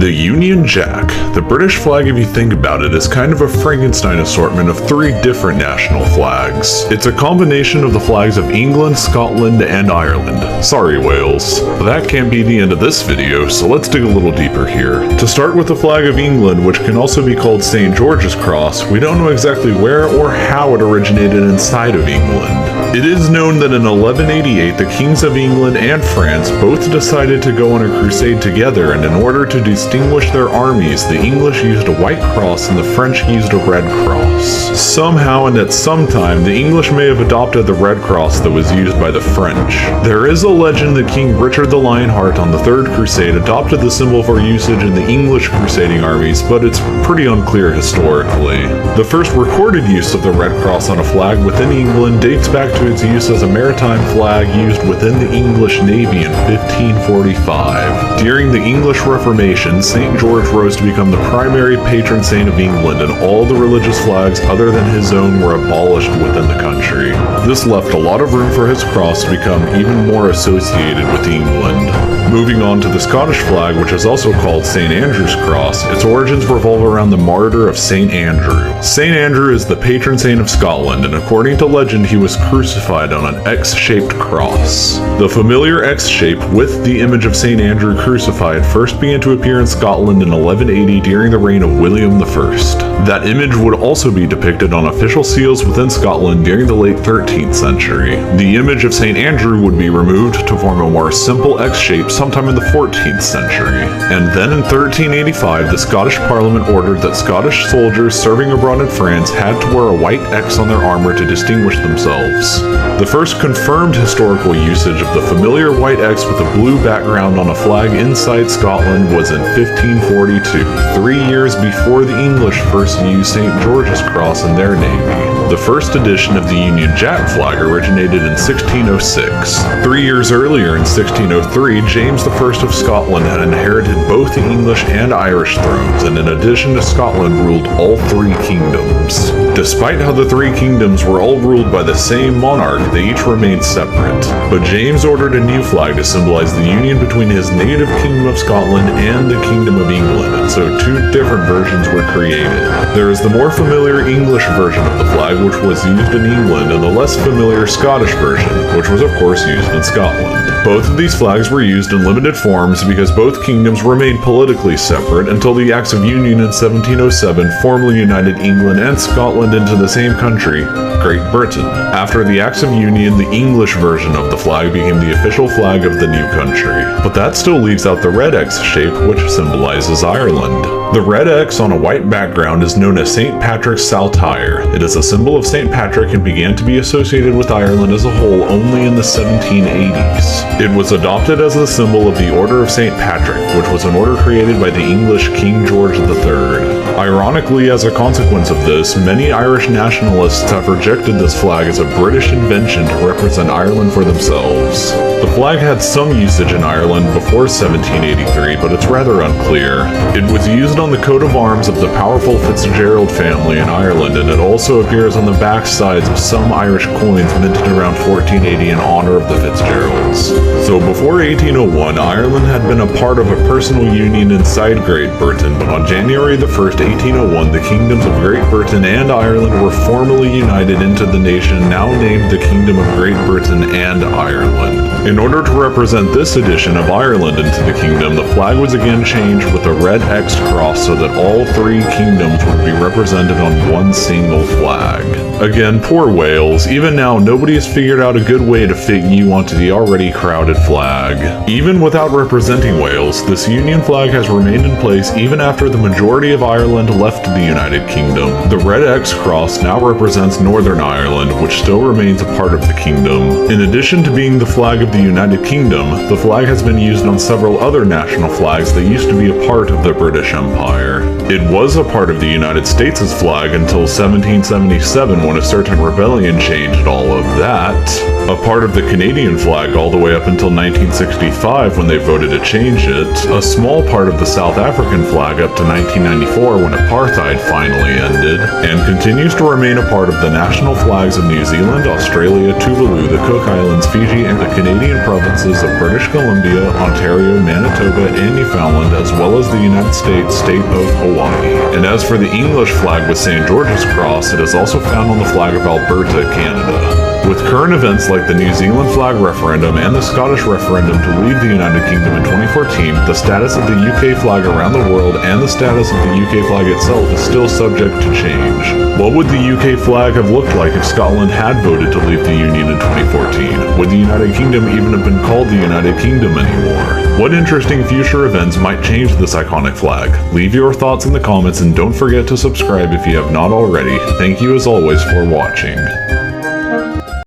The Union Jack. The British flag, if you think about it, is kind of a Frankenstein assortment of three different national flags. It's a combination of the flags of England, Scotland, and Ireland. Sorry, Wales. But that can't be the end of this video, so let's dig a little deeper here. To start with the flag of England, which can also be called St. George's Cross, we don't know exactly where or how it originated inside of England. It is known that in 1188, the kings of England and France both decided to go on a crusade together, and in order to distinguish their armies, the English used a white cross and the French used a red cross. Somehow and at some time, the English may have adopted the red cross that was used by the French. There is a legend that King Richard the Lionheart on the Third Crusade adopted the symbol for usage in the English crusading armies, but it's pretty unclear historically. The first recorded use of the red cross on a flag within England dates back to its use as a maritime flag used within the English Navy in 1545. During the English Reformation, St. George rose to become the primary patron saint of England, and all the religious flags other than his own were abolished within the country. This left a lot of room for his cross to become even more associated with England. Moving on to the Scottish flag, which is also called St. Andrew's Cross, its origins revolve around the martyr of St. Andrew. St. Andrew is the patron saint of Scotland, and according to legend, he was crucified on an X-shaped cross. The familiar X shape with the image of St. Andrew crucified first began to appear in Scotland in 1180 during the reign of William I. That image would also be depicted on official seals within Scotland during the late 13th century. The image of St. Andrew would be removed to form a more simple X shape sometime in the 14th century. And then in 1385, the Scottish Parliament ordered that Scottish soldiers serving abroad in France had to wear a white X on their armor to distinguish themselves. The first confirmed historical usage of the familiar white X with a blue background on a flag inside Scotland was in 1542, 3 years before the English first used St. George's Cross in their navy. The first edition of the Union Jack flag originated in 1606. 3 years earlier, in 1603, James I of Scotland had inherited both the English and Irish thrones, and in addition to Scotland, ruled all three kingdoms. Despite how the three kingdoms were all ruled by the same monarch, they each remained separate. But James ordered a new flag to symbolize the union between his native kingdom of Scotland and the kingdom of England, and so two different versions were created. There is the more familiar English version of the flag, which was used in England, and the less familiar Scottish version, which was of course used in Scotland. Both of these flags were used in limited forms because both kingdoms remained politically separate until the Acts of Union in 1707 formally united England and Scotland into the same country, Great Britain. After the Acts of Union, the English version of the flag became the official flag of the new country. But that still leaves out the red X shape, which symbolizes Ireland. The red X on a white background is known as St. Patrick's Saltire. It is a symbol of St. Patrick and began to be associated with Ireland as a whole only in the 1780s. It was adopted as the symbol of the Order of St. Patrick, which was an order created by the English King George III. Ironically, as a consequence of this, many Irish nationalists have rejected this flag as a British invention to represent Ireland for themselves. The flag had some usage in Ireland before 1783, but it's rather unclear. It was used on the coat of arms of the powerful Fitzgerald family in Ireland, and it also appears on the back sides of some Irish coins minted around 1480 in honor of the Fitzgeralds. So before 1801, Ireland had been a part of a personal union inside Great Britain, but on January the 1st, 1801, the kingdoms of Great Britain and Ireland were formally united into the nation now named the Kingdom of Great Britain and Ireland. In order to represent this addition of Ireland into the kingdom, the flag was again changed with a red X cross so that all three kingdoms would be represented on one single flag. Again, poor Wales. Even now, nobody has figured out a good way to fit you onto the already crowded flag. Even without representing Wales, this Union flag has remained in place even after the majority of Ireland left the United Kingdom. The red X cross now represents Northern Ireland, which still remains a part of the kingdom. In addition to being the flag of the United Kingdom, the flag has been used on several other national flags that used to be a part of the British Empire. It was a part of the United States' flag until 1777 when a certain rebellion changed all of that. A part of the Canadian flag all the way up until 1965 when they voted to change it. A small part of the South African flag up to 1994 when apartheid finally ended. And continues to remain a part of the national flags of New Zealand, Australia, Tuvalu, the Cook Islands, Fiji, and the Canadian Canadian provinces of British Columbia, Ontario, Manitoba, and Newfoundland, as well as the United States state of Hawaii. And as for the English flag with St. George's Cross, it is also found on the flag of Alberta, Canada. With current events like the New Zealand flag referendum and the Scottish referendum to leave the United Kingdom in 2014, the status of the UK flag around the world and the status of the UK flag itself is still subject to change. What would the UK flag have looked like if Scotland had voted to leave the Union in 2014? Would the United Kingdom even have been called the United Kingdom anymore? What interesting future events might change this iconic flag? Leave your thoughts in the comments and don't forget to subscribe if you have not already. Thank you as always for watching.